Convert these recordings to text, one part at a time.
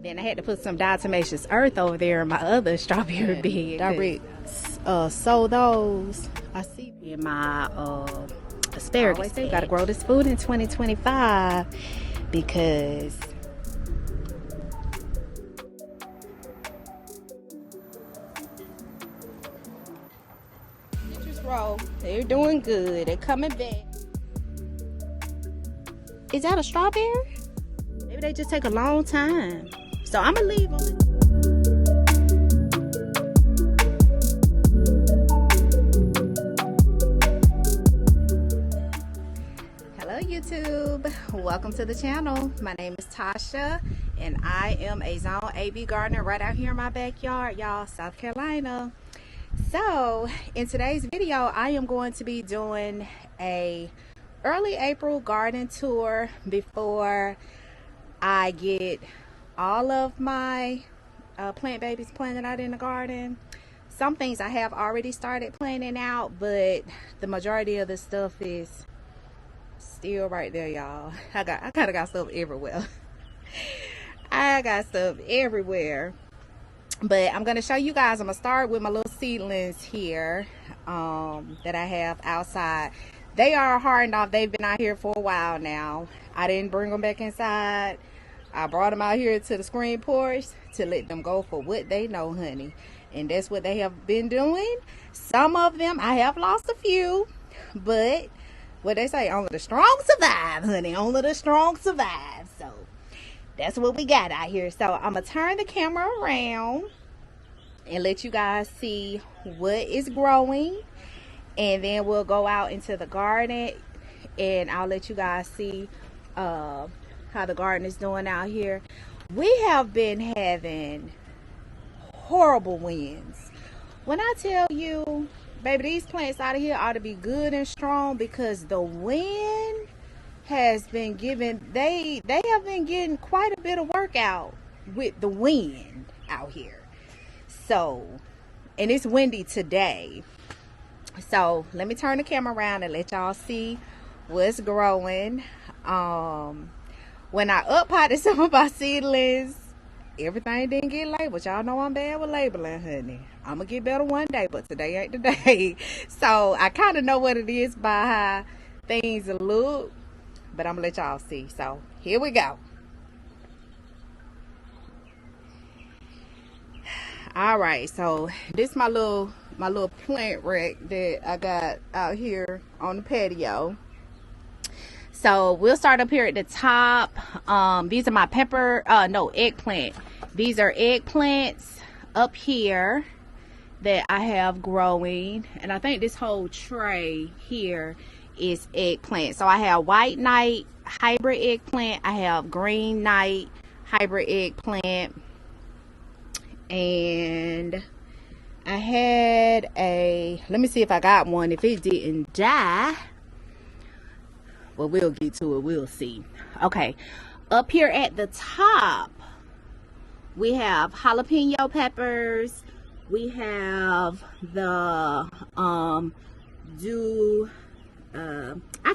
Then I had to put some diatomaceous earth over there in my other strawberry bed. Direct sow those. I see in my asparagus. I gotta grow this food in 2025 because citrus roll. They're doing good. They're coming back. Is that a strawberry? Maybe they just take a long time. So I'm gonna leave them. Hello YouTube, welcome to the channel. My name is Tasha and I am a Zone AB gardener right out here in my backyard, y'all, South Carolina. So in today's video, I am going to be doing a early April garden tour before I get all of my plant babies planted out in the garden. Some things I have already started planting out, but the majority of the stuff is still right there, y'all. I kind of got stuff everywhere. I got stuff everywhere. But I'm going to show you guys. I'm going to start with my little seedlings here that I have outside. They are hardened off. They've been out here for a while now. I didn't bring them back inside. I brought them out here to the screen porch to let them go for what they know, honey. And that's what they have been doing. Some of them, I have lost a few. But what they say, only the strong survive, honey. Only the strong survive. So that's what we got out here. So I'm going to turn the camera around and let you guys see what is growing. And then we'll go out into the garden and I'll let you guys see how the garden is doing out here. We have been having horrible winds. When I tell you, baby, these plants out of here ought to be good and strong because the wind has been giving, they have been getting quite a bit of work out with the wind out here. So, and it's windy today. So let me turn the camera around and let y'all see what's growing. When I up-potted some of my seedlings, everything didn't get labeled. Y'all know I'm bad with labeling, honey. I'm gonna get better one day, but today ain't the day. So I kind of know what it is by how things look, but I'm gonna let y'all see. So here we go. All right, so this is my little plant rack that I got out here on the patio. So we'll start up here at the top. These are my eggplant. These are eggplants up here that I have growing, and I think this whole tray here is eggplant. So I have white knight hybrid eggplant, I have green knight hybrid eggplant, and I had let me see if I got one. If it didn't die, well, we'll get to it. We'll see. Okay, up here at the top, we have jalapeno peppers. We have the I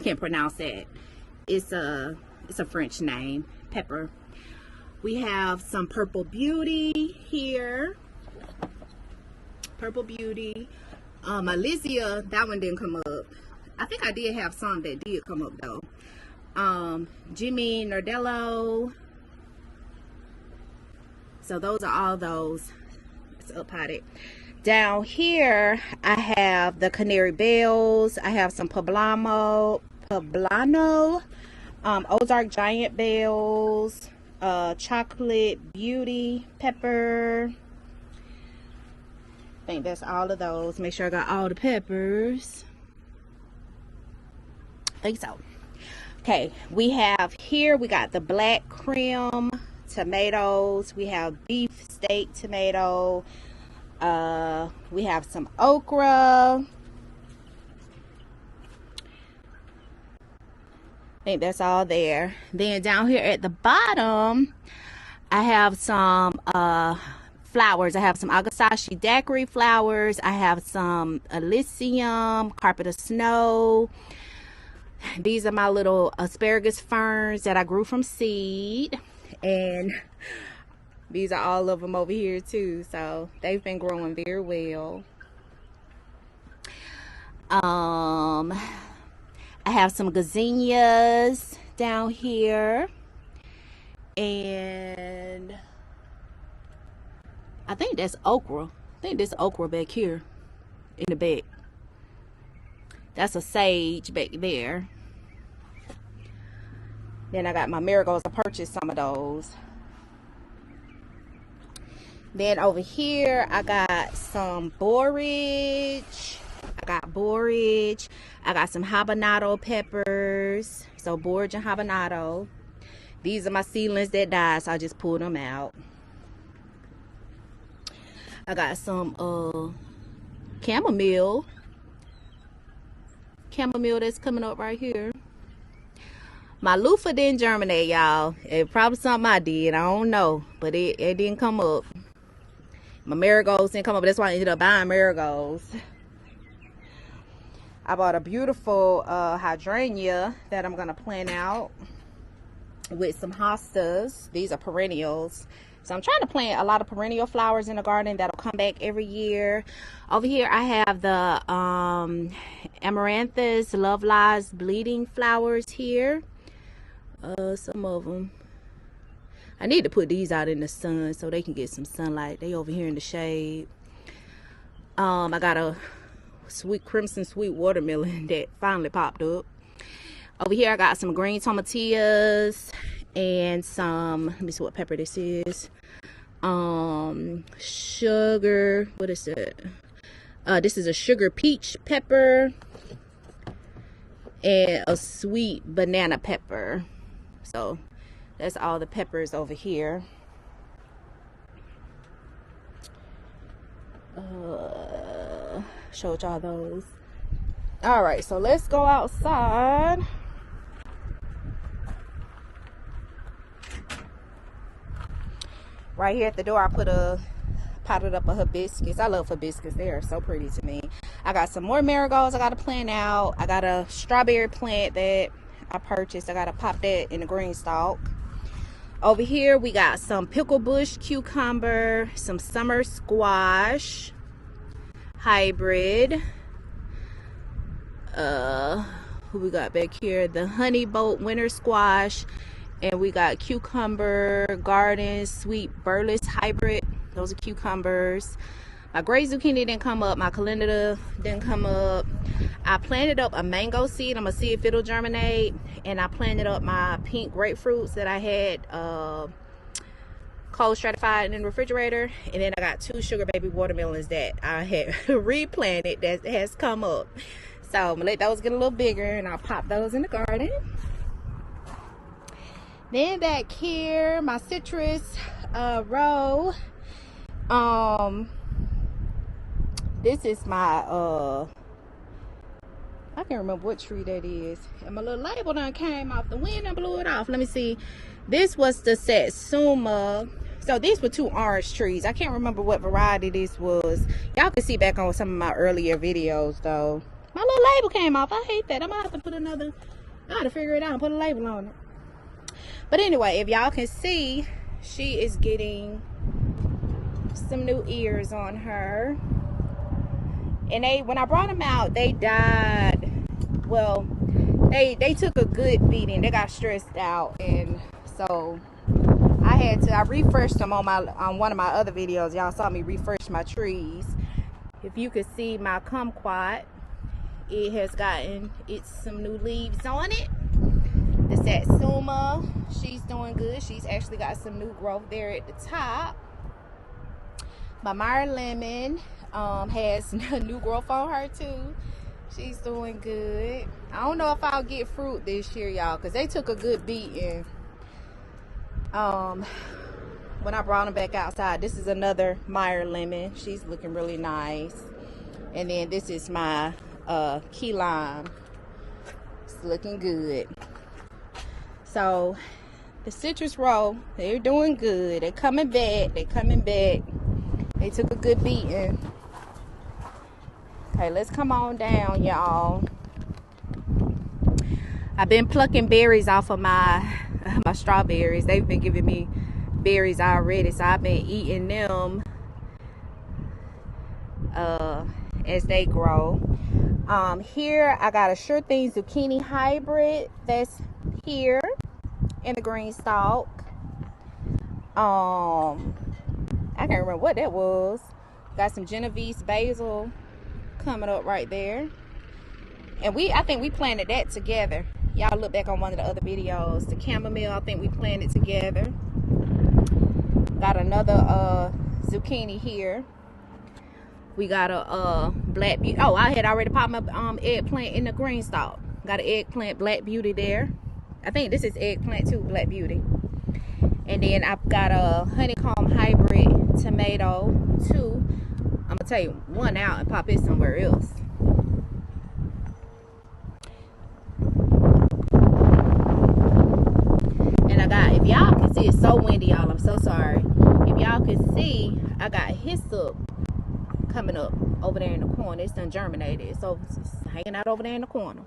can't pronounce that. It's a French name, pepper. We have some purple beauty here. Purple beauty. Alicia, that one didn't come up. I think I did have some that did come up though. Jimmy Nardello. So those are all those. It's up potted. Down here I have the canary bells. I have some poblano, Ozark giant bells, chocolate beauty pepper. I think that's all of those. Make sure I got all the peppers. I think so. Okay, we have here, we got the black cream tomatoes. We have beef steak tomato. We have some okra. I think that's all there. Then down here at the bottom, I have some flowers. I have some agasashi daiquiri flowers. I have some Elysium, carpet of snow. These are my little asparagus ferns that I grew from seed. And These are all of them over here too, so they've been growing very well. I have some gazinias down here, and I think that's okra. I think this okra back here in the back. That's a sage back there. Then I got my marigolds. I purchased some of those. Then over here I got some borage. I got some habanero peppers. So borage and habanero. These are my seedlings that died, so I just pulled them out. I got some chamomile that's coming up right here. My loofah didn't germinate, y'all. It probably something I did, I don't know, but it didn't come up. My marigolds didn't come up. That's why I ended up buying marigolds. I bought a beautiful hydrangea that I'm gonna plant out with some hostas. These are perennials. So I'm trying to plant a lot of perennial flowers in the garden that'll come back every year. Over here I have the amaranthus, love lies, bleeding flowers here. Some of them. I need to put these out in the sun so they can get some sunlight. They over here in the shade. I got a crimson sweet watermelon that finally popped up. Over here I got some green tomatillas and some, let me see what pepper this is. Sugar, what is it? This is a sugar peach pepper and a sweet banana pepper. So that's all the peppers over here. Showed y'all those. All right, so let's go outside. Right here at the door, I potted up a hibiscus. I love hibiscus. They are so pretty to me. I got some more marigolds I got to plant out. I got a strawberry plant that I purchased. I got to pop that in the green stalk. Over here, we got some pickle bush cucumber, some summer squash hybrid. Who we got back here? The honey boat winter squash. And we got cucumber garden sweet burles hybrid. Those are cucumbers. My gray zucchini didn't come up. My calendula didn't come up. I planted up a mango seed. I'm gonna see if it'll germinate. And I planted up my pink grapefruits that I had cold stratified in the refrigerator. And then I got 2 sugar baby watermelons that I had replanted that has come up. So I'm gonna let those get a little bigger and I'll pop those in the garden. Then back here, my citrus row. This is my I can't remember what tree that is. And my little label done came off. The wind and blew it off. Let me see. This was the Satsuma. So these were 2 orange trees. I can't remember what variety this was. Y'all can see back on some of my earlier videos though. My little label came off. I hate that. I'm gonna have to put another, I gotta figure it out and put a label on it. But anyway, if y'all can see, she is getting some new ears on her. And when I brought them out, they died. Well, they took a good beating. They got stressed out, and so I refreshed them on one of my other videos. Y'all saw me refresh my trees. If you could see my kumquat, it has gotten some new leaves on it. The Satsuma, she's doing good. She's actually got some new growth there at the top. My Meyer lemon has new growth on her too. She's doing good. I don't know if I'll get fruit this year, y'all, because they took a good beating when I brought them back outside. This is another Meyer lemon. She's looking really nice. And then this is my key lime. It's looking good. So the citrus row, they're doing good. They're coming back. They're coming back. They took a good beating. Okay, let's come on down, y'all. I've been plucking berries off of my strawberries. They've been giving me berries already, so I've been eating them as they grow. Here I got a Sure Thing zucchini hybrid that's here in the green stalk. I can't remember what that was. Got some Genovese basil coming up right there. And I think we planted that together. Y'all look back on one of the other videos. The chamomile, I think we planted together. Got another zucchini here. We got a black beauty. Oh, I had already popped my eggplant in the green stalk. Got an eggplant black beauty there. I think this is eggplant too, black beauty. And then I've got a honeycomb hybrid tomato too. I'm gonna take one out and pop it somewhere else. And I got, if y'all can see, it's so windy, y'all. I'm so sorry. If y'all can see, I got hyssop coming up over there in the corner. It's done germinated. So it's hanging out over there in the corner.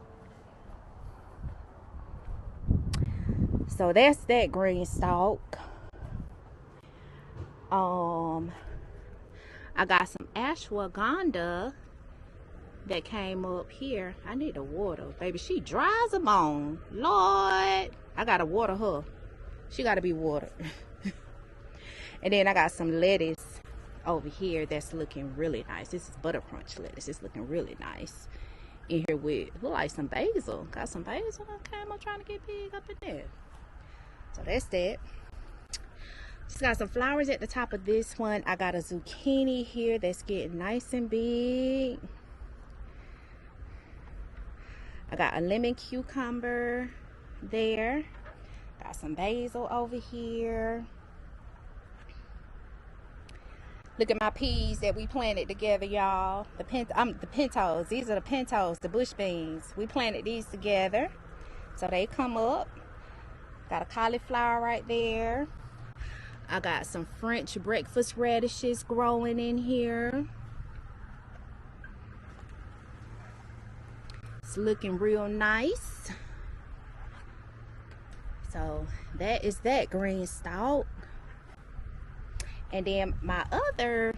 So that's that green stalk. I got some ashwagandha that came up here. I need to water, baby. She dry as a bone. Lord, I gotta water her. She gotta be watered. And then I got some lettuce over here that's looking really nice. This is butter crunch lettuce. It's looking really nice. In here with, look like some basil. Got some basil. Okay, I'm trying to get big up in there. So that's that. Just got some flowers at the top of this one. I got a zucchini here that's getting nice and big. I got a lemon cucumber there. Got some basil over here. Look at my peas that we planted together, y'all. The pintos. These are the pintos, the bush beans. We planted these together, so they come up. Got a cauliflower right there. I got some French breakfast radishes growing in here. It's looking real nice. So that is that green stalk. And then my other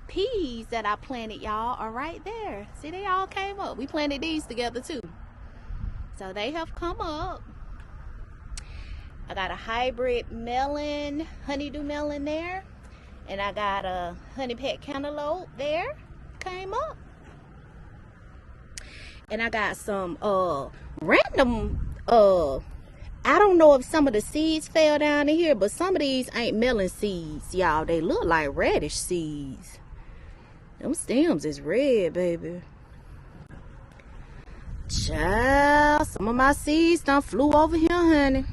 peas that I planted, y'all, are right there. See, they all came up. We planted these together too. So they have come up. I got a hybrid melon, honeydew melon there. And I got a honey pet cantaloupe there. Came up. And I got some random, I don't know if some of the seeds fell down in here, but some of these ain't melon seeds, y'all. They look like radish seeds. Them stems is red, baby. Child, some of my seeds done flew over here, honey.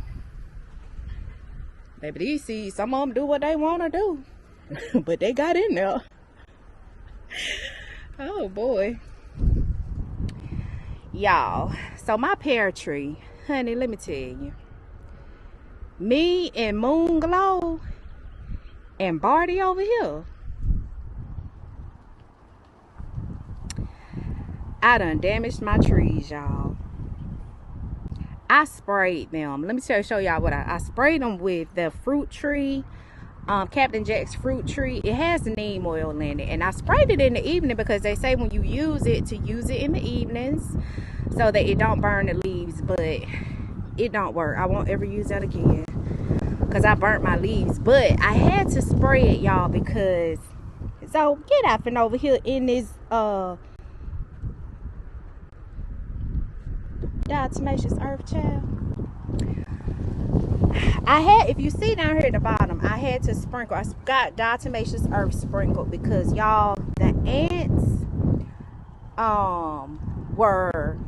Baby, these seeds, some of them do what they want to do. But they got in there. Oh, boy. Y'all, so my pear tree, honey, let me tell you. Me and Moon Glow and Barty over here, I done damaged my trees, y'all. I sprayed them. Let me show y'all what I sprayed them with. The fruit tree, Captain Jack's fruit tree. It has neem oil in it, and I sprayed it in the evening because they say when you use it, to use it in the evenings so that it don't burn the leaves. But it don't work. I won't ever use that again because I burnt my leaves. But I had to spray it, y'all, because so get out from over here in this diatomaceous earth, child. I had, if you see down here at the bottom, I had to sprinkle. I got diatomaceous earth sprinkled because, y'all, the ants were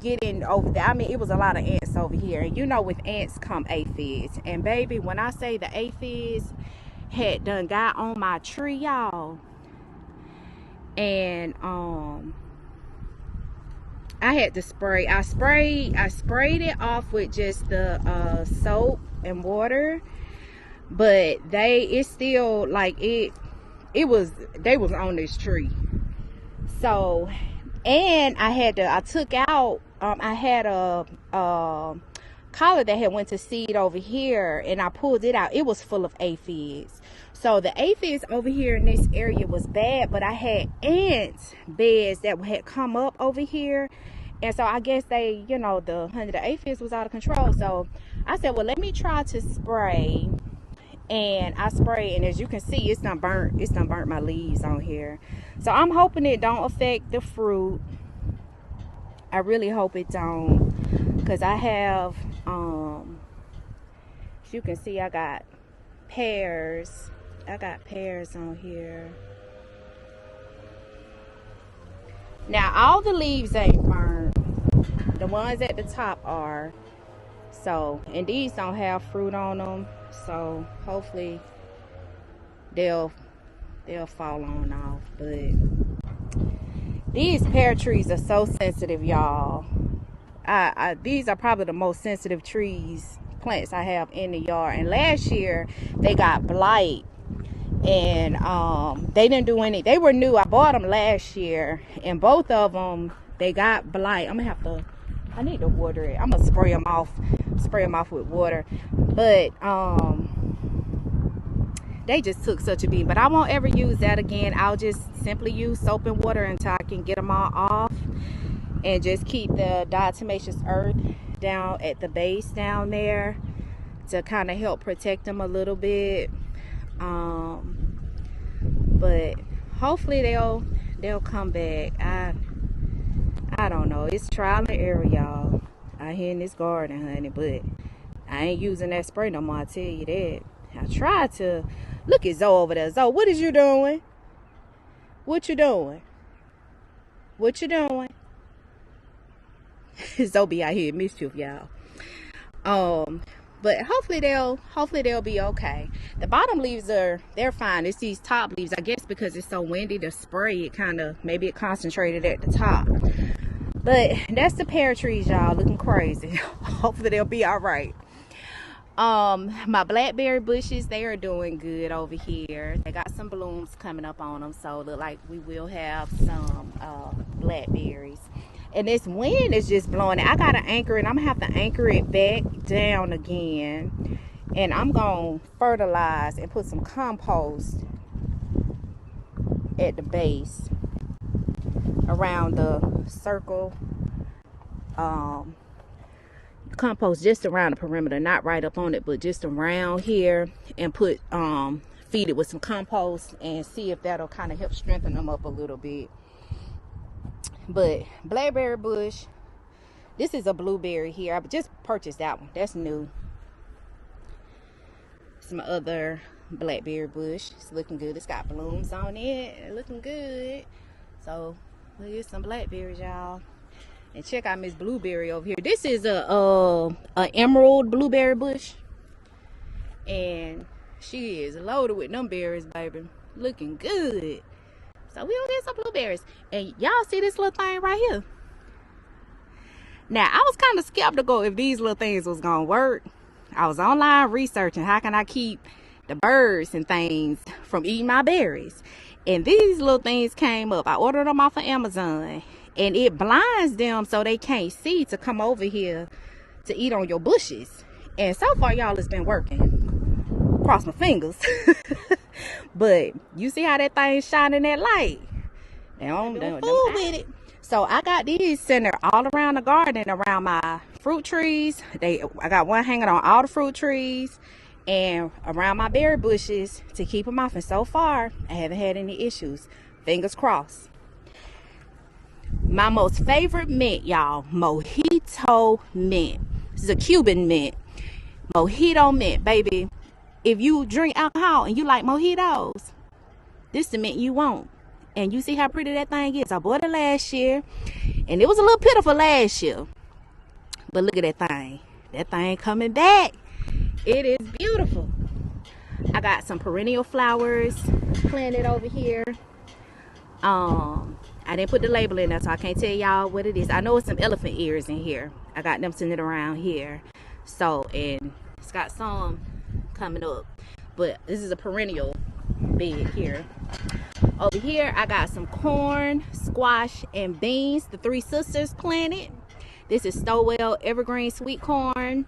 getting over there. I mean, it was a lot of ants over here, and you know, with ants come aphids. And baby, when I say the aphids had done got on my tree, y'all, and I had to spray. I sprayed it off with just the soap and water, but it's still like they was on this tree. So, and I took out, I had a collard that had went to seed over here, and I pulled it out. It was full of aphids. So the aphids over here in this area was bad, but I had ant beds that had come up over here. And so I guess they, you know, the aphids was out of control. So I said, well, let me try to spray. And I sprayed, and as you can see, it's done burnt my leaves on here. So I'm hoping it don't affect the fruit. I really hope it don't, because I have, as you can see, I got pears. I got pears on here. Now, all the leaves ain't burnt. The ones at the top are. So, and these don't have fruit on them. So, hopefully, they'll fall on off. But these pear trees are so sensitive, y'all. These are probably the most sensitive plants I have in the yard. And last year, they got blight. And they didn't do any. They were new. I bought them last year, and both of them, they got blight. I need to water it. I'm gonna spray them off with water. But they just took such a beating. But I won't ever use that again. I'll just simply use soap and water until I can get them all off, and just keep the diatomaceous earth down at the base down there to kind of help protect them a little bit. But hopefully they'll come back. I don't know. It's trial and error, y'all, out here in this garden, honey. But I ain't using that spray no more, I tell you that. I tried to. Look at Zoe over there. Zoe, what is you doing? What you doing? What you doing? Zoe be out here in mischief, y'all. But hopefully they'll be okay. The bottom leaves they're fine. It's these top leaves, I guess, because it's so windy. The spray, it concentrated at the top. But that's the pear trees, y'all, looking crazy. Hopefully they'll be all right. My blackberry bushes, they are doing good over here. They got some blooms coming up on them, so look like we will have some blackberries. And this wind is just blowing it. I gotta anchor it. I'm gonna have to anchor it back down again, and I'm gonna fertilize and put some compost at the base around the circle. Compost just around the perimeter, not right up on it, but just around here, and put feed it with some compost and see if that'll kind of help strengthen them up a little bit. But blackberry bush, this is a blueberry here. I just purchased that one. That's new. Some other blackberry bush. It's looking good. It's got blooms on it. Looking good. So look at some blackberries, y'all. And check out Miss Blueberry over here. This is a emerald blueberry bush, and she is loaded with them berries, baby. Looking good. So we'll get some blueberries. And y'all see this little thing right here? Now, I was kind of skeptical if these little things was gonna work. I was online researching how can I keep the birds and things from eating my berries. And these little things came up. I ordered them off of Amazon. And it blinds them so they can't see to come over here to eat on your bushes. And so far, y'all, it's been working. Cross my fingers. But you see how that thing's shining that light? They don't fool with it. So I got these centered all around the garden, around my fruit trees. I got one hanging on all the fruit trees and around my berry bushes to keep them off. And so far, I haven't had any issues. Fingers crossed. My most favorite mint, y'all, mojito mint. This is a Cuban mint. Mojito mint, baby. If you drink alcohol and you like mojitos, this is the mint you want. And you see how pretty that thing is. I bought it last year, and it was a little pitiful last year. But look at that thing. That thing coming back. It is beautiful. I got some perennial flowers planted over here. I didn't put the label in there, so I can't tell y'all what it is. I know it's some elephant ears in here. I got them sitting around here. So, and it's got some coming up. But this is a perennial bed here. Over here, I got some corn, squash, and beans. The three sisters planted. This is Stowell Evergreen Sweet Corn.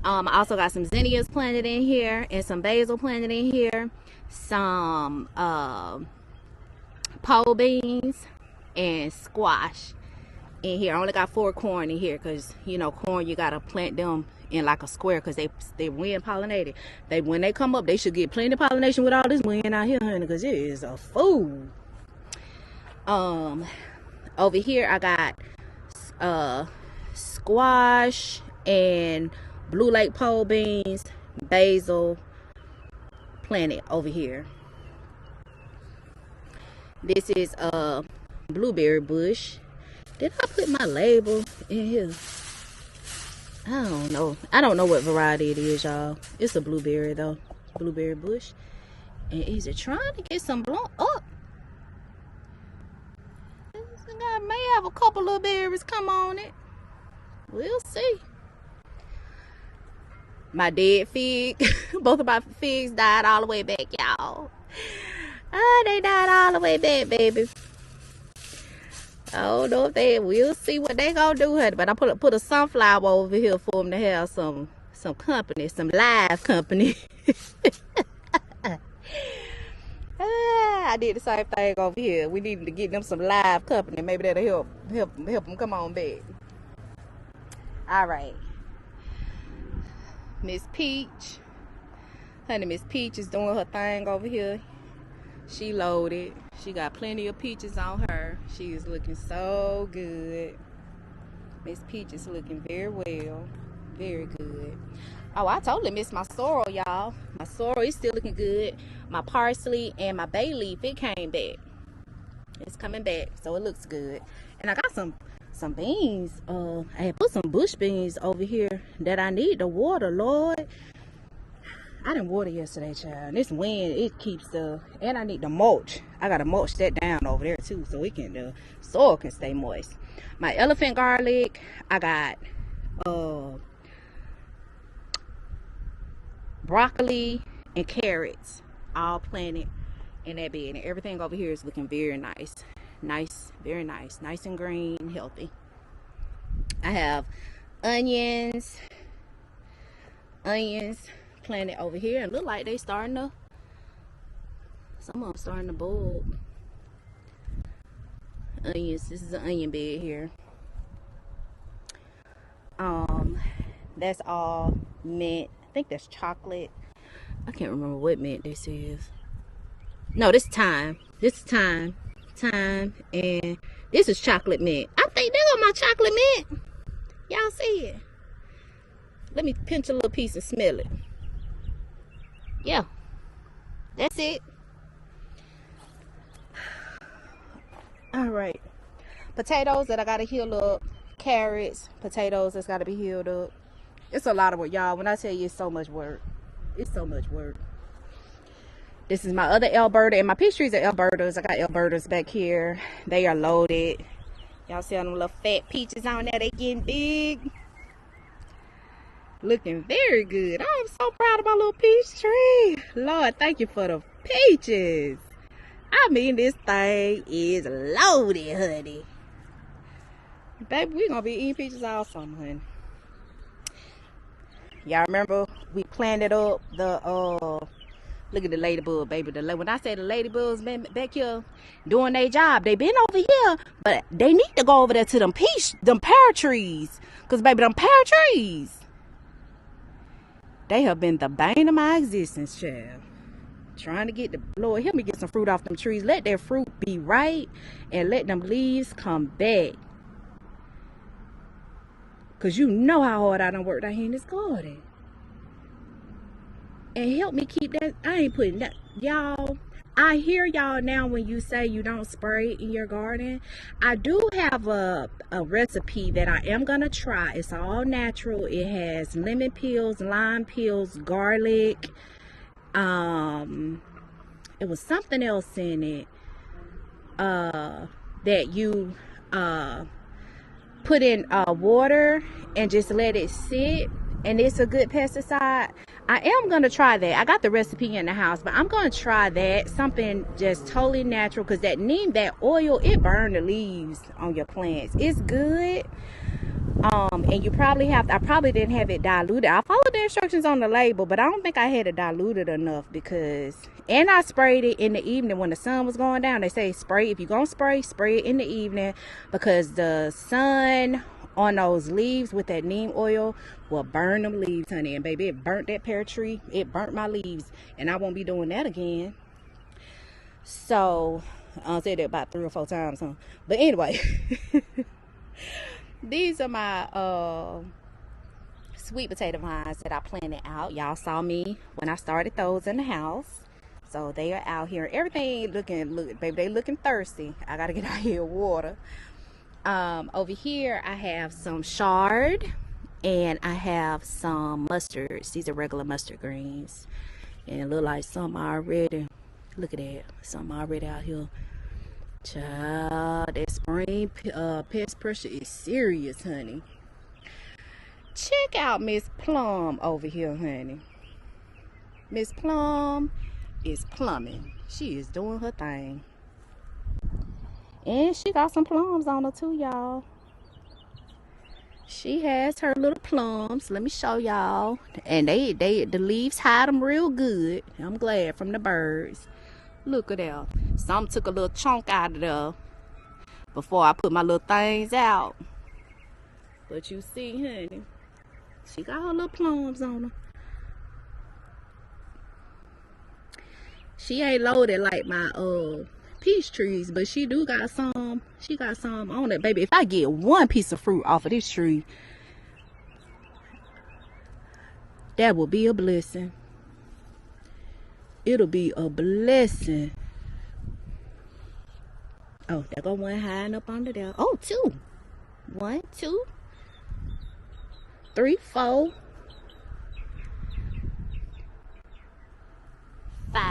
I also got some zinnias planted in here and some basil planted in here. Some pole beans and squash in here. I only got 4 corn in here because, you know, corn, you got to plant them in like a square because they wind pollinated. When they come up, they should get plenty of pollination with all this wind out here, honey, because it is a fool. Over here I got squash and Blue Lake pole beans, basil planted over here. This is a blueberry bush. Did I put my label in here? I don't know. I don't know what variety it is, y'all. It's a blueberry though. Blueberry bush. And is it trying to get some blown up? I may have a couple little berries come on it. We'll see. My dead fig. Both of my figs died all the way back, y'all. Oh, they died all the way back, baby. I don't know if we'll see what they gonna do, honey. But I put a sunflower over here for them to have some company, some live company. I did the same thing over here. We needed to get them some live company. Maybe that'll help them come on back. All right. Miss Peach. Honey, Miss Peach is doing her thing over here. She loaded. She got plenty of peaches on her. She is looking so good. Miss Peach is looking very well. Very good. Oh, I totally missed my sorrel, y'all. My sorrel is still looking good. My parsley and my bay leaf, it came back. It's coming back, so it looks good. And I got some beans. I had put some bush beans over here that I need to water, Lord. I didn't water yesterday, child. This wind, it keeps and I need to mulch. I gotta mulch that down over there too, so the soil can stay moist. My elephant garlic, I got broccoli and carrots all planted in that bed, and everything over here is looking very nice. Very nice and green, healthy. I have onions planted over here, and look like they some of them starting to bulb. Onions, this is an onion bed here. That's all mint. I think that's chocolate. I can't remember what mint this is. No, this is thyme. And this is chocolate mint. I think they got my chocolate mint. Y'all see it? Let me pinch a little piece and smell it. Yeah, that's it. All right, potatoes that I gotta heal up. Carrots, potatoes that's gotta be healed up. It's a lot of work, y'all. When I tell you it's so much work, it's so much work. This is my other Alberta, and my peach trees are Albertas. I got Albertas back here. They are loaded. Y'all see all them little fat peaches on there? They getting big. Looking very good. I'm so proud of my little peach tree. Lord, thank you for the peaches. I mean, this thing is loaded, honey. Baby, we're going to be eating peaches all summer, honey. Y'all remember we planted up the, look at the ladybug, baby. When I say the ladybugs been back here doing their job, they been over here, but they need to go over there to them pear trees. Because, baby, them pear trees, they have been the bane of my existence, child. Trying to get the Lord, help me get some fruit off them trees. Let their fruit be right and let them leaves come back. Because you know how hard I done worked out here in this garden. And help me keep that. I ain't putting that. Y'all, I hear y'all now when you say you don't spray in your garden. I do have a recipe that I am going to try. It's all natural. It has lemon peels, lime peels, garlic. It was something else in it that you put in water and just let it sit, and it's a good pesticide. I am going to try that. I got the recipe in the house, but I'm going to try that. Something just totally natural, because that oil, it burns the leaves on your plants. It's good, And you probably have, I probably didn't have it diluted. I followed the instructions on the label, but I don't think I had it diluted enough because, and I sprayed it in the evening when the sun was going down. They say spray, if you're going to spray it in the evening because the sun on those leaves with that neem oil will burn them leaves, honey. And baby, it burnt that pear tree. It burnt my leaves, and I won't be doing that again. So I'll say that about 3 or 4 times, huh? But anyway, these are my sweet potato vines that I planted out. Y'all saw me when I started those in the house. So they are out here. Everything baby, they looking thirsty. I gotta get out here water. Over here I have some chard and I have some mustards. These are regular mustard greens. And it look like some already. Look at that. Some already out here. Child, that spring pest pressure is serious, honey. Check out Miss Plum over here, honey. Miss Plum is plumbing. She is doing her thing. And she got some plums on her too, y'all. She has her little plums. Let me show y'all. And the leaves hide them real good. I'm glad, from the birds. Look at that. Some took a little chunk out of there before I put my little things out. But you see, honey, she got her little plums on her. She ain't loaded like my peach trees, but she do got some. She got some on it, baby. If I get one piece of fruit off of this tree, that will be a blessing. It'll be a blessing. Oh, there go one hiding up under there. Oh, 2. 1, 2, 3, 4, 5.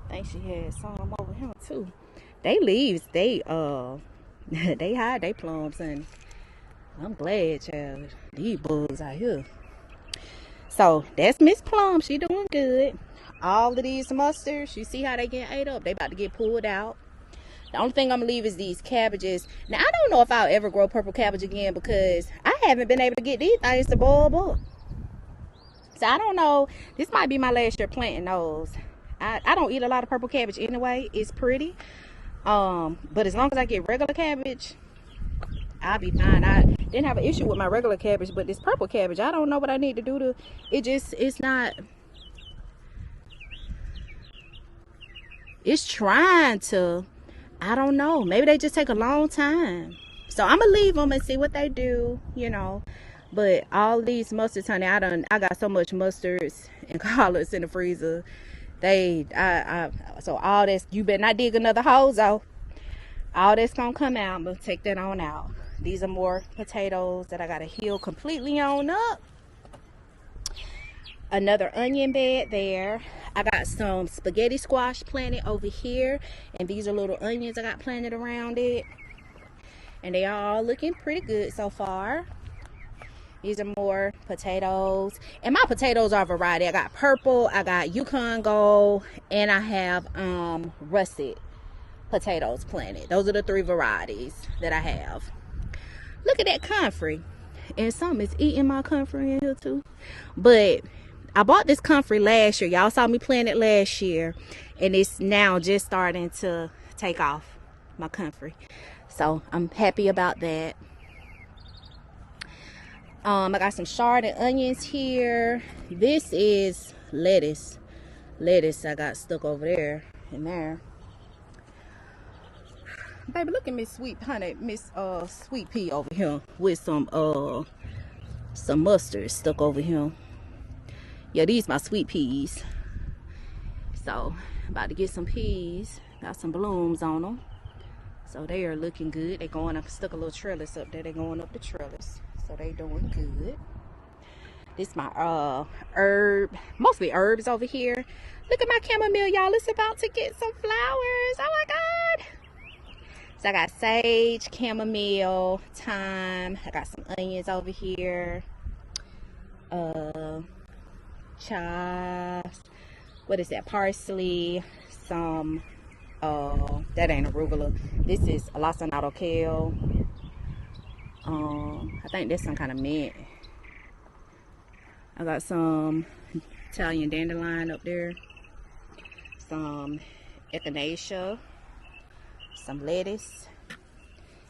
I think she had some over here too. They leaves, they they hide they plums, honey. I'm glad, child. These bugs out here. So that's Miss Plum. She doing good. All of these mustards, you see how they get ate up. They about to get pulled out. The only thing I'm gonna leave is these cabbages. Now I don't know if I'll ever grow purple cabbage again because I haven't been able to get these things to bulb up. So I don't know. This might be my last year planting those. I don't eat a lot of purple cabbage anyway. It's pretty. But as long as I get regular cabbage, I'll be fine. I didn't have an issue with my regular cabbage, but this purple cabbage, I don't know what I need to do to it's not, it's trying to, I don't know, maybe they just take a long time. So I'm gonna leave them and see what they do, you know. But all these mustards, honey, I got so much mustards and collards in the freezer. So all this, you better not dig another hose out. All that's gonna come out. I'm gonna take that on out. These are more potatoes that I gotta heal completely on up. Another onion bed there. I got some spaghetti squash planted over here, and these are little onions I got planted around it, and they are all looking pretty good so far. These are more potatoes, and my potatoes are a variety. I got purple, I got Yukon Gold, and I have russet potatoes planted. Those are the 3 varieties that I have. Look at that comfrey, and some is eating my comfrey in here too. But I bought this comfrey last year. Y'all saw me plant it last year, and it's now just starting to take off, my comfrey. So I'm happy about that. I got some chard and onions here. This is lettuce. Lettuce I got stuck over there in there. Baby, look at Miss Sweet Pea over here with some mustard stuck over here. Yeah, these my sweet peas. So about to get some peas. Got some blooms on them. So they are looking good. They going up, stuck a little trellis up there. They going up the trellis. So they doing good. This my mostly herbs over here. Look at my chamomile, y'all. It's about to get some flowers. Oh my God. So I got sage, chamomile, thyme. I got some onions over here. Chives. What is that? Parsley. Some That ain't arugula. This is a lacinato kale. I think that's some kind of mint. I got some Italian dandelion up there, some echinacea, some lettuce.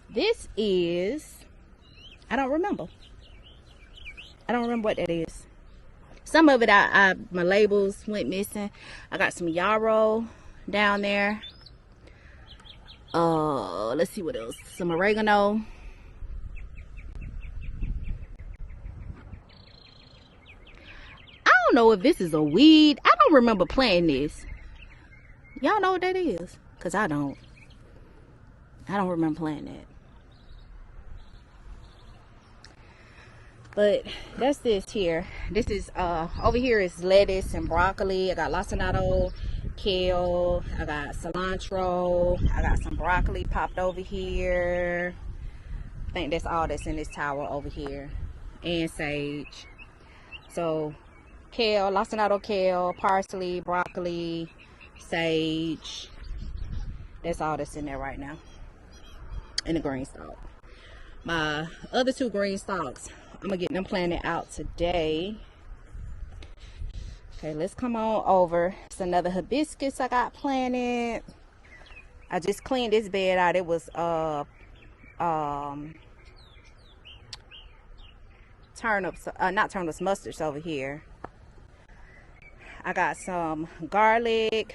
This is, I don't remember what that is. Some of it, my labels went missing. I got some yarrow down there. Let's see what else. Some oregano. I don't know if this is a weed. I don't remember planting this. Y'all know what that is? Because I don't remember planting it. But that's this here. This is over here is lettuce and broccoli. I got lacinato, kale, I got cilantro, I got some broccoli popped over here. I think that's all that's in this tower over here. And sage. So kale, lacinato kale, parsley, broccoli, sage. That's all that's in there right now. And the green stalk. My other two green stalks, I'm gonna get them planted out today. Okay, let's come on over. It's another hibiscus I got planted. I just cleaned this bed out. It was turnips, not turnips, mustards over here. I got some garlic.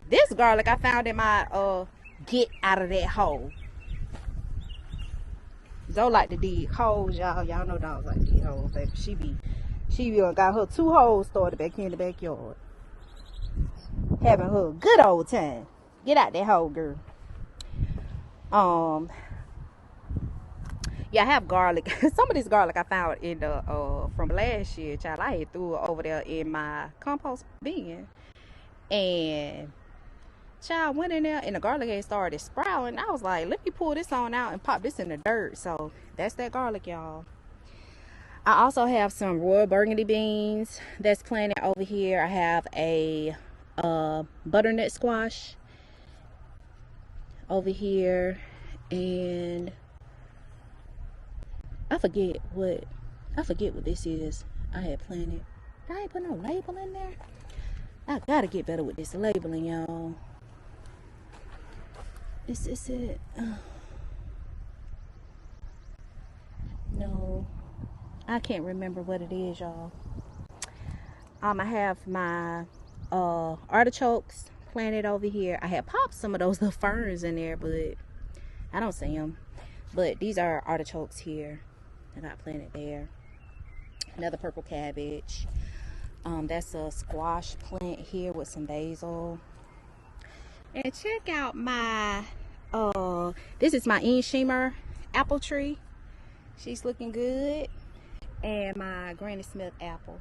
This garlic I found in my get out of that hole. Zoe like to dig holes, y'all. Y'all know dogs like to dig holes, baby. She got her 2 holes started back here in the backyard. Having her a good old time. Get out that hole, girl. Yeah, I have garlic. Some of this garlic I found in the from last year, child. I had threw it over there in my compost bin. And child went in there and the garlic had started sprouting. I was like, let me pull this on out and pop this in the dirt. So that's that garlic, y'all. I also have some royal burgundy beans that's planted over here. I have a butternut squash over here, and I forget what this is. I had planted. I ain't put no label in there. I gotta get better with this labeling, y'all. Is this it? No, I can't remember what it is, y'all. I have my artichokes planted over here. I had popped some of those little ferns in there, but I don't see them. But these are artichokes here. I got planted there. Another purple cabbage. That's a squash plant here with some basil. And check out my this is my Ian Shimmer apple tree. She's looking good. And my Granny Smith apple.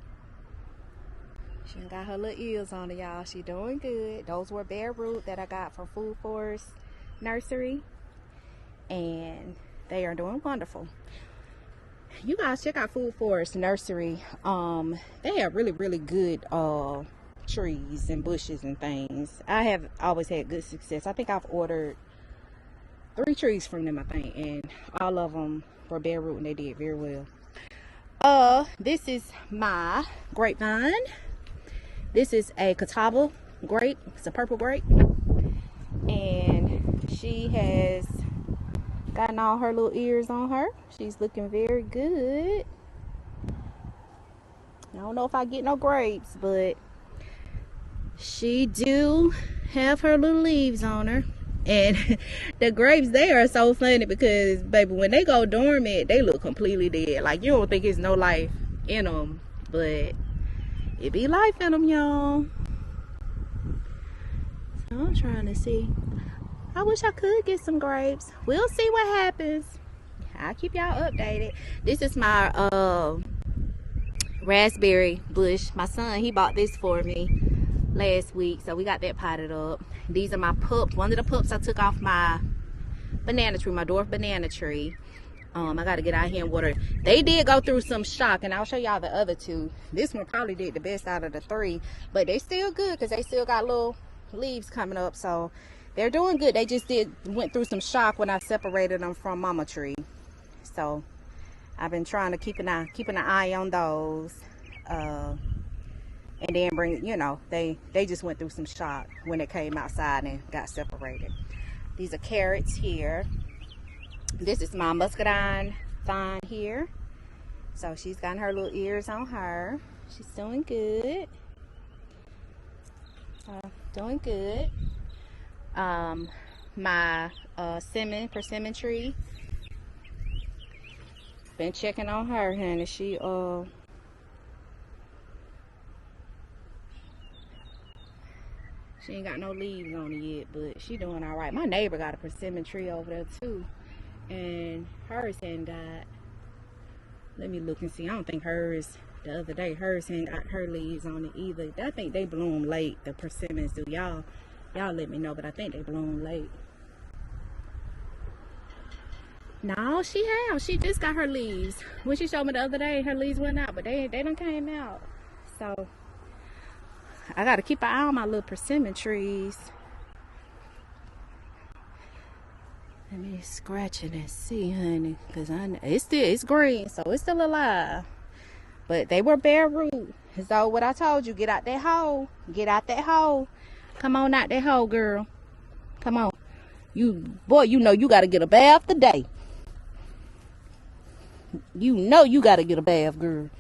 She got her little ears on it, y'all. She doing good. Those were bare root that I got from Food Forest Nursery. And they are doing wonderful. You guys check out Food Forest Nursery. They have really, really good trees and bushes and things. I have always had good success. I think I've ordered 3 trees from them, I think, and all of them were bare root and they did very well. This is my grapevine. This is a Catawba grape. It's a purple grape, and she has gotten all her little ears on her. She's looking very good. I don't know if I get no grapes, but she do have her little leaves on her. And the grapes, they are so funny because, baby, when they go dormant, they look completely dead. Like, you don't think it's no life in them, but it be life in them, y'all. So I'm trying to see. I wish I could get some grapes. We'll see what happens. I'll keep y'all updated. This is my raspberry bush. My son, he bought this for me last week, so we got that potted up. These are my pups. One of the pups I took off my banana tree, my dwarf banana tree. I got to get out here and water. They did go through some shock, and I'll show y'all the other 2. This one probably did the best out of the 3, but they still good because they still got little leaves coming up. So they're doing good. They just went through some shock when I separated them from Mama Tree. So I've been trying to keep an eye on those. And then they just went through some shock when it came outside and got separated. These are carrots here. This is my muscadine vine here. So she's got her little ears on her. She's doing good. Doing good. My persimmon tree. Been checking on her, honey. She ain't got no leaves on it yet, but she doing all right. My neighbor got a persimmon tree over there too, and hers hadn't got. Let me look and see. I don't think hers. The other day, hers hadn't got her leaves on it either. I think they bloom late. The persimmons do. Y'all let me know, but I think they bloom late. No, she just got her leaves. When she showed me the other day, her leaves went out, but they done came out. So I gotta keep an eye on my little persimmon trees. Let me scratch it and see, honey, because it's green, so it's still alive. But they were bare root. So what I told you, get out that hole. Get out that hole. Come on out that hole, girl. Come on. You know you gotta get a bath today. You know you gotta get a bath, girl.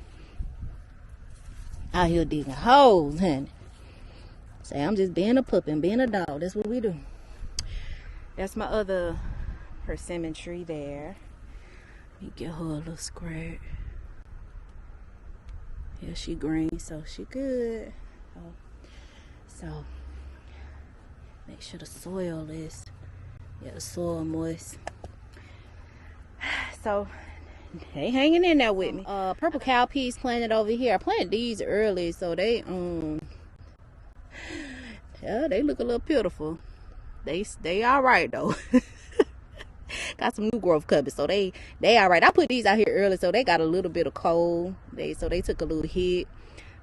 Out here digging holes, honey. Say, I'm just being a puppy and being a dog. That's what we do. That's my other persimmon tree there. Let me get her a little scratch. Yeah, she green, so she good. So make sure the soil is, the soil moist. So they hanging in there with me. Purple cowpeas planted over here. I planted these early, so they they look a little pitiful. They all right though. Got some new growth coming, so they all right. I put these out here early, so they got a little bit of cold. So they took a little hit,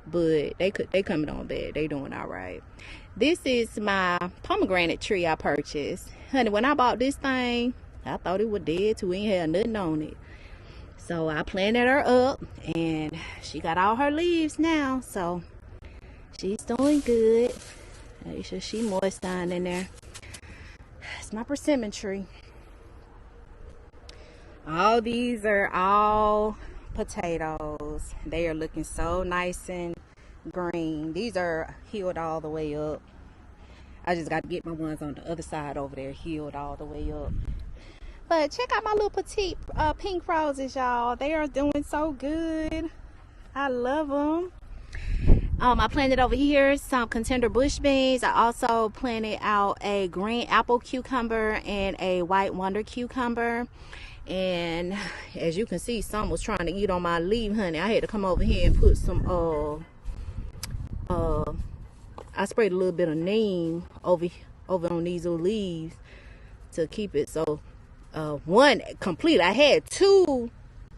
but they coming on bad. They doing all right. This is my pomegranate tree I purchased, honey. When I bought this thing, I thought it was dead too. We ain't had nothing on it. So I planted her up, and she got all her leaves now. So she's doing good. Make sure she moist down in there. It's my persimmon tree. All these are all potatoes. They are looking so nice and green. These are healed all the way up. I just got to get my ones on the other side over there healed all the way up. But check out my little petite pink roses, y'all. They are doing so good. I love them. I planted over here some contender bush beans. I also planted out a green apple cucumber and a white wonder cucumber. And as you can see, some was trying to eat on my leaf, honey. I had to come over here and put some I sprayed a little bit of neem over on these little leaves to keep it. So one complete. I had 2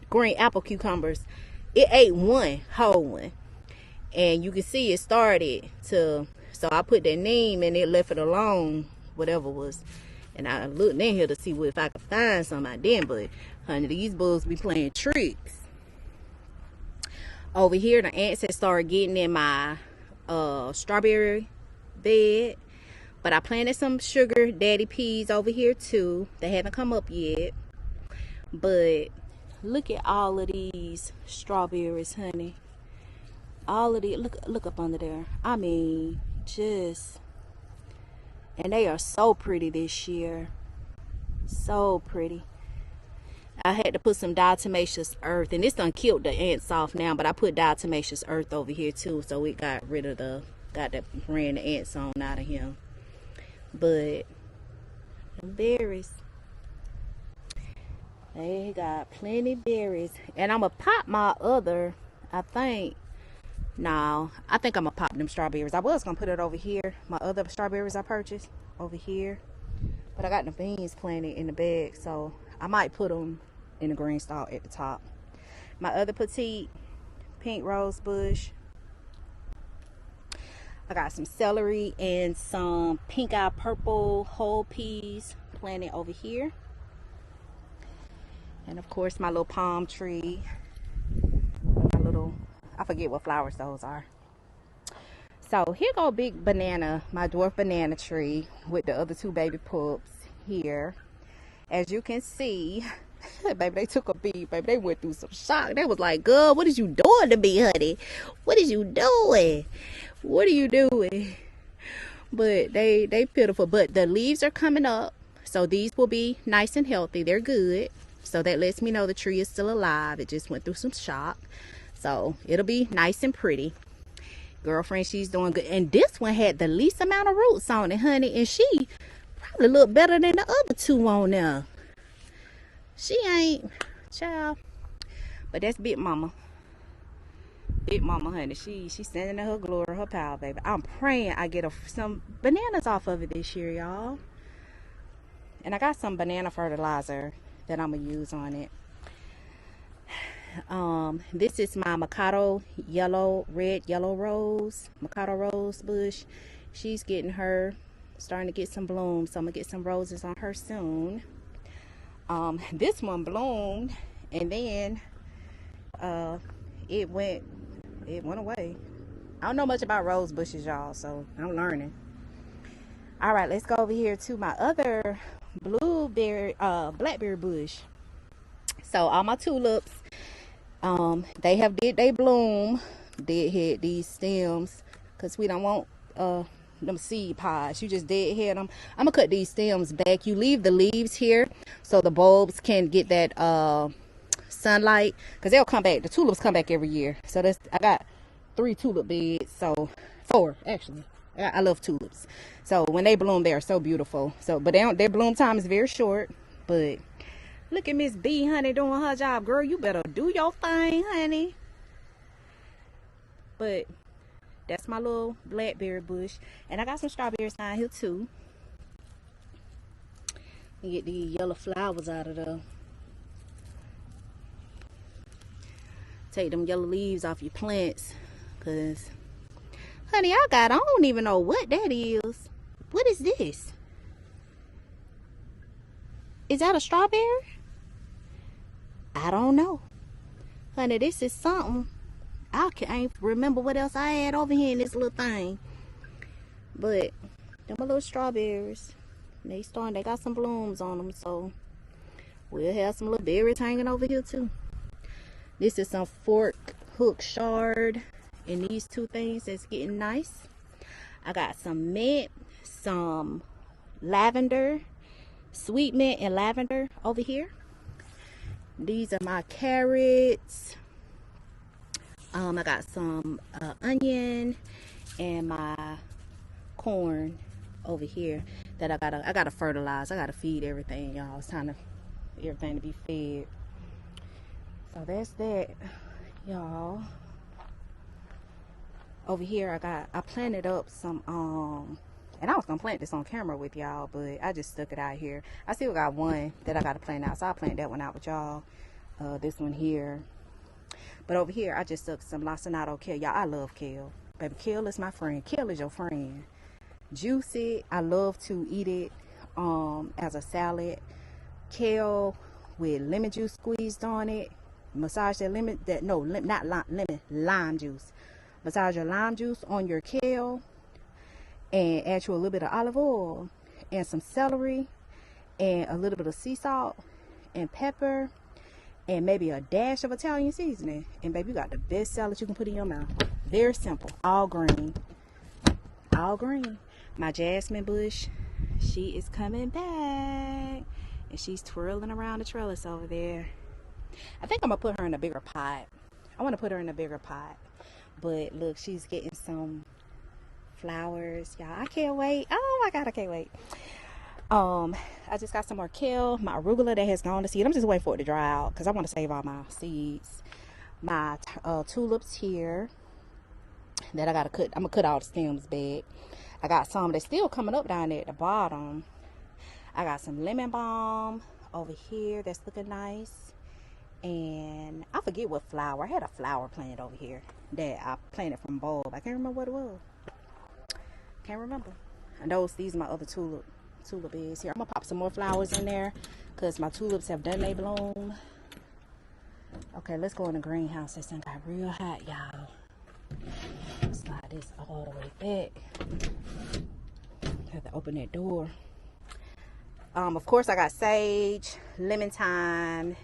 green apple cucumbers. It ate one whole one, and you can see it started to. So I put that neem and it left it alone, whatever was. And I looked in here to see if I could find some. I didn't, but honey, these bugs be playing tricks. Over here, the ants had started getting in my strawberry bed. But I planted some sugar daddy peas over here too. They haven't come up yet. But look at all of these strawberries, honey. All of these, look up under there. I mean, just... And they are so pretty this year. So pretty. I had to put some diatomaceous earth. And this done killed the ants off now. But I put diatomaceous earth over here too. So it got rid of ran the ants on out of him. But them berries. They got plenty berries. And I'm going to pop my other, I think I'm going to pop them strawberries. I was going to put it over here. My other strawberries I purchased over here. But I got the beans planted in the bag. So I might put them in the green stalk at the top. My other petite pink rose bush. I got some celery and some pink eye purple whole peas planted over here. And of course my little palm tree. My little, I forget what flowers those are. So here go big banana, my dwarf banana tree with the other two baby pups here. As you can see, baby, they took a beat, baby. They went through some shock. They was like, girl, what is you doing to me, honey? What is you doing? What are you doing? But they pitiful. But the leaves are coming up. So these will be nice and healthy. They're good. So that lets me know the tree is still alive. It just went through some shock. So it'll be nice and pretty. Girlfriend, she's doing good. And this one had the least amount of roots on it, honey. And she probably looked better than the other two on there. She ain't, child. But that's Big Mama. Big Mama, honey. She's standing in her glory, her power, baby. I'm praying I get some bananas off of it this year, y'all. And I got some banana fertilizer that I'm going to use on it. This is my Mikado red yellow rose. Mikado rose bush. She's getting her, starting to get some blooms. So I'm going to get some roses on her soon. This one bloomed, and then it went away. I don't know much about rose bushes, y'all, so I'm learning. All right, let's go over here to my other blackberry bush. So all my tulips, they bloom. Deadhead these stems, because we don't want them seed pods. You just deadhead them. I'm gonna cut these stems back. You leave the leaves here so the bulbs can get that sunlight, because they'll come back. The tulips come back every year. So I got 3 tulip beds, so 4 actually. I love tulips. So when they bloom, they are so beautiful. So but their bloom time is very short. But look at Miss B, honey, doing her job. Girl, you better do your thing, honey. But that's my little blackberry bush. And I got some strawberries down here too. You get these yellow flowers out of there. Take them yellow leaves off your plants. Because, honey, I don't even know what that is. What is this? Is that a strawberry? I don't know. Honey, this is something. I can't remember what else I had over here in this little thing. But them are little strawberries. They got some blooms on them. So we'll have some little berries hanging over here too. This is some fork hook shard. And these 2 things that's getting nice. I got some mint, some lavender, sweet mint and lavender over here. These are my carrots. I got some onion and my corn over here that I gotta fertilize. I gotta feed everything, y'all. It's time for everything to be fed. So that's that, y'all. Over here I planted up some and I was gonna plant this on camera with y'all, but I just stuck it out here. I still got one that I gotta plant out, so I'll plant that one out with y'all. This one here. But over here I just stuck some lacinato kale. Y'all, I love kale. Baby, kale is my friend. Kale is your friend. Juice it. I love to eat it as a salad. Kale with lemon juice squeezed on it. Massage that lime juice. Massage your lime juice on your kale and add you a little bit of olive oil and some celery and a little bit of sea salt and pepper and maybe a dash of Italian seasoning. And baby, you got the best salad you can put in your mouth. Very simple. All green. All green. My jasmine bush, she is coming back. And she's twirling around the trellis over there. I think I'm going to put her in a bigger pot. I want to put her in a bigger pot. But look, she's getting some flowers. Y'all, I can't wait. Oh my God, I can't wait. I just got some more kale. My arugula that has gone to seed. I'm just waiting for it to dry out because I want to save all my seeds. My tulips here that I got to cut. I'm going to cut all the stems back. I got some that's still coming up down there at the bottom. I got some lemon balm over here that's looking nice. And I forget what flower. I had a flower planted over here that I planted from bulb. I can't remember what it was. Can't remember. And these are my other tulip beds here. I'm gonna pop some more flowers in there because my tulips have done they bloom. Okay, let's go in the greenhouse. This thing got real hot, y'all. Slide this all the way back. Have to open that door. Of course, I got sage, lemon thyme.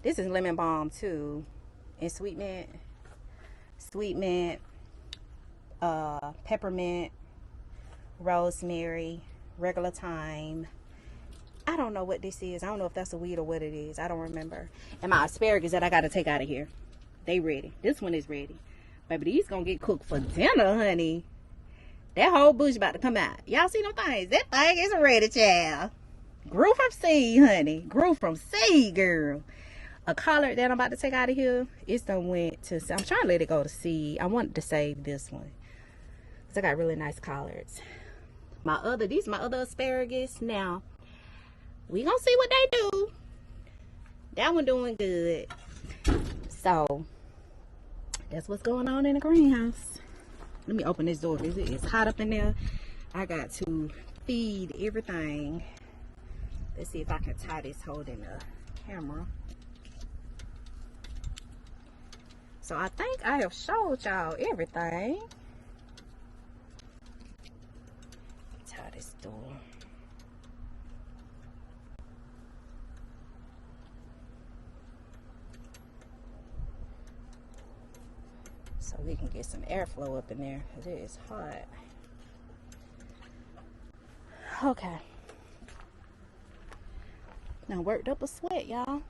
This is lemon balm too, and sweet mint, peppermint, rosemary, regular thyme. I don't know what this is. I don't know if that's a weed or what it is. I don't remember. And my asparagus that I got to take out of here. They ready. This one is ready. Baby, these gonna get cooked for dinner, honey. That whole bush about to come out. Y'all see them things? That thing is ready, child. Grew from seed, honey. Grew from seed, girl. A collard that I'm about to take out of here, it's done went to, I'm trying to let it go to seed. I wanted to save this one. Because I got really nice collards. These are my other asparagus. Now, we gonna see what they do. That one doing good. So, that's what's going on in the greenhouse. Let me open this door because it is hot up in there. I got to feed everything. Let's see if I can tie this holding the camera. So I think I have showed y'all everything. Tie this door. So we can get some airflow up in there because it is hot. Okay. Now worked up a sweat, y'all.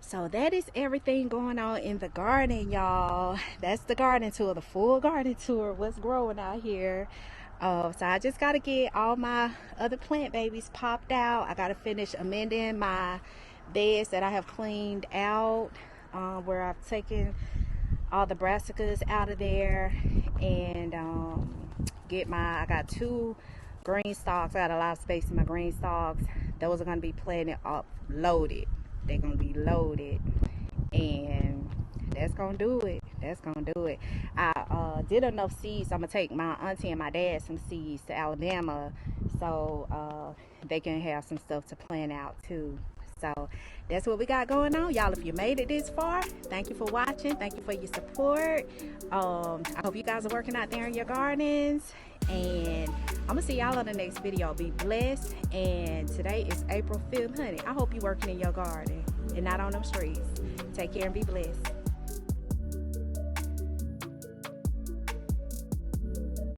So that is everything going on in the garden, y'all. That's the garden tour, the full garden tour, what's growing out here. So I just got to get all my other plant babies popped out. I got to finish amending my beds that I have cleaned out, where I've taken all the brassicas out of there, and I got 2 green stalks. I got a lot of space in my green stalks. Those are going to be planted up, loaded. They're going to be loaded, and that's going to do it. That's going to do it. I did enough seeds. I'm going to take my auntie and my dad some seeds to Alabama so they can have some stuff to plant out too. So that's what we got going on, y'all. If you made it this far, thank you for watching. Thank you for your support. I hope you guys are working out there in your gardens, and I'm gonna see y'all on the next video. Be blessed. And today is April 5th, honey. I hope you're working in your garden and not on them streets. Take care and be blessed.